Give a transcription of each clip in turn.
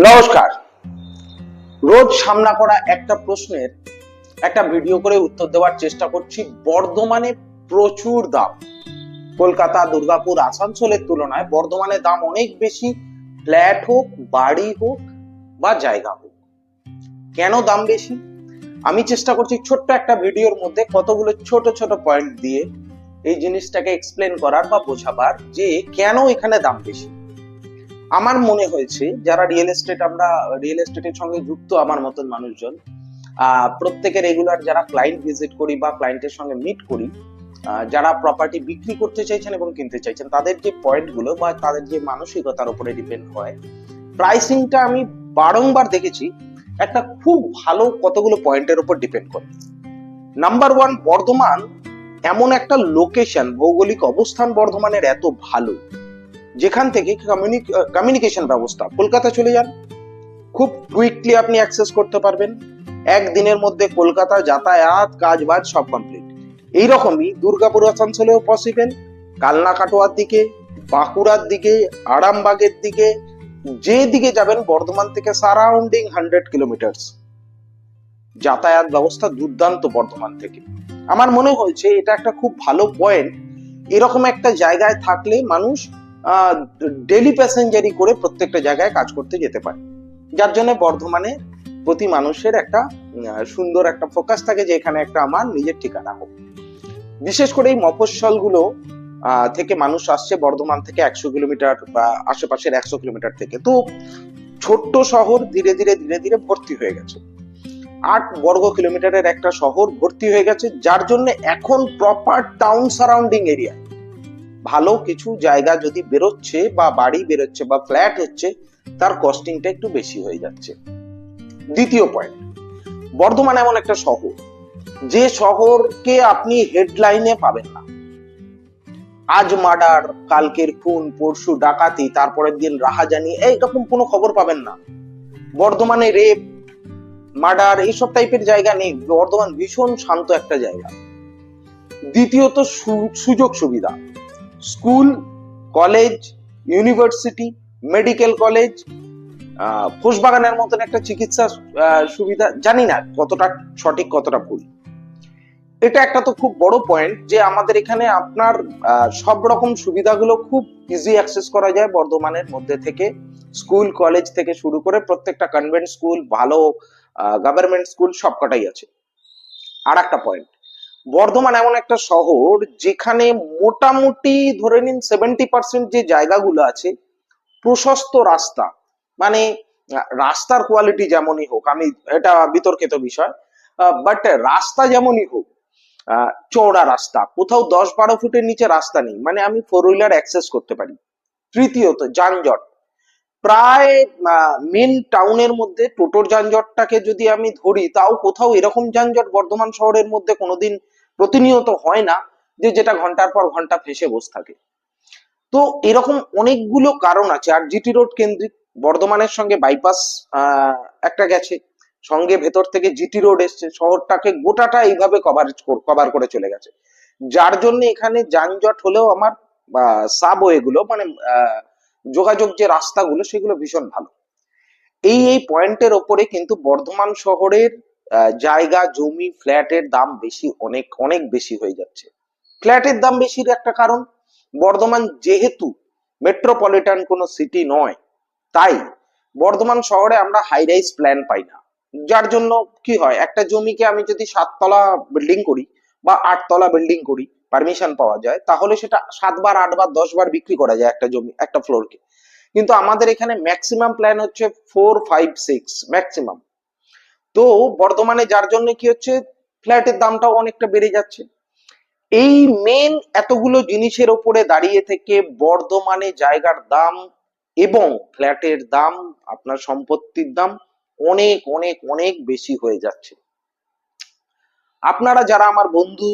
নমস্কার। রোজ সামনা করা একটা প্রশ্নের একটা ভিডিও করে উত্তর দেওয়ার চেষ্টা করছি। বর্ধমানে প্রচুর দাম। কলকাতা, দুর্গাপুর, আসানসোলের তুলনায় বর্ধমানে দাম অনেক বেশি। ফ্ল্যাট হোক, বাড়ি হোক বা জায়গা হোক, কেন দাম বেশি? আমি চেষ্টা করছি ছোট্ট একটা ভিডিওর মধ্যে কতগুলো ছোট ছোট পয়েন্ট দিয়ে এই জিনিসটাকে এক্সপ্লেন করার বা বোঝাবার যে কেন এখানে দাম বেশি। আমার মনে হয়েছে যারা রিয়েল এস্টেটের সঙ্গে যুক্ত আমার মতন মানুষজন, প্রত্যেকে রেগুলার যারা ক্লায়েন্ট ভিজিট করি বা ক্লায়েন্টের সঙ্গে মিট করি, যারা প্রপার্টি বিক্রি করতে চাইছেন এবং কিনতে চাইছেন, তাদের যে পয়েন্টগুলো বা তাদের যে মানসিকতার উপরে ডিপেন্ড হয়, প্রাইসিংটা আমি বারংবার দেখেছি একটা খুব ভালো কতগুলো পয়েন্টের উপর ডিপেন্ড করে। নাম্বার ওয়ান, বর্ধমান এমন একটা লোকেশন, ভৌগোলিক অবস্থান বর্ধমানের এত ভালো, যেখান থেকে কমিউনিকেশন ব্যবস্থা, কলকাতা চলে যান, খুব কুইকলি আপনি অ্যাক্সেস করতে পারবেন। একদিনের মধ্যে কলকাতা যাতায়াত, কাজ বাজ সব কমপ্লিট। এইরকমই দুর্গাপুর, আসানসোলেও পসিবল। কালনা কাটোয়ার দিকে, বাঁকুড়ার দিকে, আরামবাগের দিকে, যে দিকে যাবেন বর্ধমান থেকে সারাউন্ডিং 100 কিলোমিটার যাতায়াত ব্যবস্থা দুর্দান্ত বর্ধমান থেকে। আমার মনে হয়েছে এটা একটা খুব ভালো পয়েন্ট। এরকম একটা জায়গায় থাকলে মানুষ ডেলি প্যাসেঞ্জারি করে প্রত্যেকটা জায়গায় কাজ করতে যেতে পারে, যার জন্য বর্ধমানে প্রতি মানুষের একটা সুন্দর একটা ফোকাস থাকে যে এখানে একটা আমার নিজের ঠিকানা হোক। বিশেষ করে এই মফস্বল গুলো থেকে মানুষ আসছে বর্ধমান থেকে 100 কিলোমিটার বা আশেপাশের 100 কিলোমিটার থেকে। তো ছোট্ট শহর ধীরে ধীরে ধীরে ধীরে ভর্তি হয়ে গেছে। 8 বর্গ কিলোমিটারের একটা শহর ভর্তি হয়ে গেছে, যার জন্য এখন প্রপার টাউন সারাউন্ডিং এরিয়া ভালো কিছু জায়গা যদি বেরোচ্ছে বা বাড়ি বেরোচ্ছে বা ফ্ল্যাট হচ্ছে, তার কস্টিংটা একটু বেশি হয়ে যাচ্ছে। দ্বিতীয় পয়েন্ট, বর্ধমান এমন একটা শহর যে শহরকে আপনি হেডলাইনে পাবেন না। আজ মার্ডার, কালকের খুন, পরশু ডাকাতি, তারপরের দিন রাহাজানি, এইরকম কোনো খবর পাবেন না। বর্ধমানে রেপ, মার্ডার এইসব টাইপের জায়গা নেই। বর্ধমান ভীষণ শান্ত একটা জায়গা। দ্বিতীয়ত, সুযোগ সুবিধা, school, college, university, medical college, খোশবাগানের মতন একটা চিকিৎসা সুবিধা, জানি না কতটা সঠিক কতটা ভুল। এটা একটা তো খুব বড় পয়েন্ট যে আমাদের এখানে আপনার সব রকম সুবিধাগুলো খুব ইজি অ্যাক্সেস করা যায় বর্ধমানের মধ্যে থেকে। স্কুল কলেজ থেকে শুরু করে প্রত্যেকটা কনভেন্ট স্কুল, ভালো গভর্নমেন্ট স্কুল সবকটাই আছে। আর একটা পয়েন্ট, বর্ধমান এমন একটা শহর যেখানে মোটামুটি ধরে নিন 70% যে জায়গাগুলো আছে প্রশস্ত রাস্তা, মানে রাস্তার কোয়ালিটি যেমনই হোক, আমি এটা বিতর্কিত বিষয়, বাট রাস্তা যেমনই হোক, চওড়া রাস্তা, কোথাও 10-12 ফুটের নিচে রাস্তা নেই, মানে আমি 4 হুইলার অ্যাক্সেস করতে পারি। তৃতীয়ত, যানজট। প্রায় মেন টাউনের মধ্যে টোটোর যানজটটাকে যদি আমি ধরি, তাও কোথাও এরকম যানজট বর্ধমান শহরের মধ্যে কোনোদিন প্রতিনিয়ত হয় না যে যেটা ঘন্টার পর ঘন্টা ফেসে বসে থাকে। তো এরকম অনেকগুলো কারণ আছে। আর জিটি রোড কেন্দ্রিক, বর্ধমানের সঙ্গে বাইপাস একটা গেছে, সঙ্গে ভেতর থেকে জিটি রোড এসছে, শহরটাকে গোটাটা এইভাবে কভার করে চলে গেছে, যার জন্য এখানে যানজট হলেও আমার সাবওয়ে গুলো, মানে যোগাযোগ যে রাস্তাগুলো, সেগুলো ভীষণ ভালো। এই পয়েন্টের ওপরে কিন্তু বর্ধমান শহরের জায়গা জমি, ফ্ল্যাটের দাম বেশি, অনেক অনেক বেশি হয়ে যাচ্ছে। ফ্ল্যাটের দাম বেশির একটা কারণ, বর্ধমান যেহেতু মেট্রোপলিটন কোনো সিটি নয়, তাই বর্ধমান শহরে আমরা হাই রাইজ প্ল্যান পাই না। যার জন্য কি হয়, একটা জমিকে আমি যদি 7 তলা বিল্ডিং করি বা 8 তলা বিল্ডিং করি, পারমিশন পাওয়া যায়, তাহলে সেটা 7 বার 8 বার 10 বার বিক্রি করা যায় একটা জমি, একটা ফ্লোরকে। কিন্তু আমাদের এখানে ম্যাক্সিমাম প্ল্যান হচ্ছে 4, 5, 6 ম্যাক্সিমাম। তো বর্ধমানে যার জন্য কি হচ্ছে, ফ্ল্যাটের দামটাও অনেকটা বেড়ে যাচ্ছে। এই মেন এতগুলো জিনিসের ওপরে দাঁড়িয়ে থেকে বর্ধমানে জায়গার দাম এবং ফ্ল্যাটের দাম, আপনার সম্পত্তির দাম অনেক অনেক অনেক বেশি হয়ে যাচ্ছে। আপনারা যারা আমার বন্ধু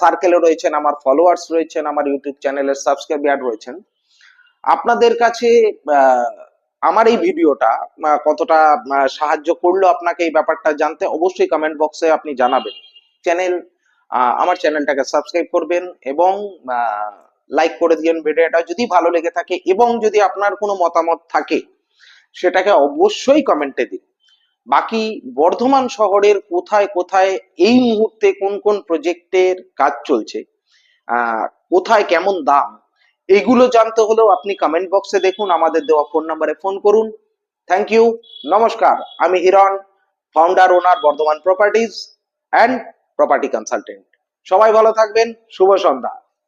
সার্কেলে রয়েছেন, আমার ফলোয়ার্স রয়েছেন, আমার ইউটিউব চ্যানেলের সাবস্ক্রাইবার রয়েছেন, আপনাদের কাছে আমার এই ভিডিওটা কতটা সাহায্য করলো আপনাকে এই ব্যাপারটা জানতে, অবশ্যই কমেন্ট বক্সে আপনি জানাবেন। আমার চ্যানেলটাকে সাবস্ক্রাইব করবেন এবং লাইক করে দিন ভিডিওটা যদি ভালো লেগে থাকে, এবং যদি আপনার কোনো মতামত থাকে সেটাকে অবশ্যই কমেন্টে দিন। বাকি বর্ধমান শহরের কোথায় কোথায় এই মুহূর্তে কোন কোন প্রজেক্টের কাজ চলছে, কোথায় কেমন দাম, এগুলো জানতে হলেও আপনি কমেন্ট বক্সে দেখুন, আমাদের দেওয়া ফোন নাম্বারে ফোন করুন। থ্যাংক ইউ, নমস্কার। আমি Hiran, founder owner Bardhaman properties and property consultant. সবাই ভালো থাকবেন, শুভ সন্ধ্যা।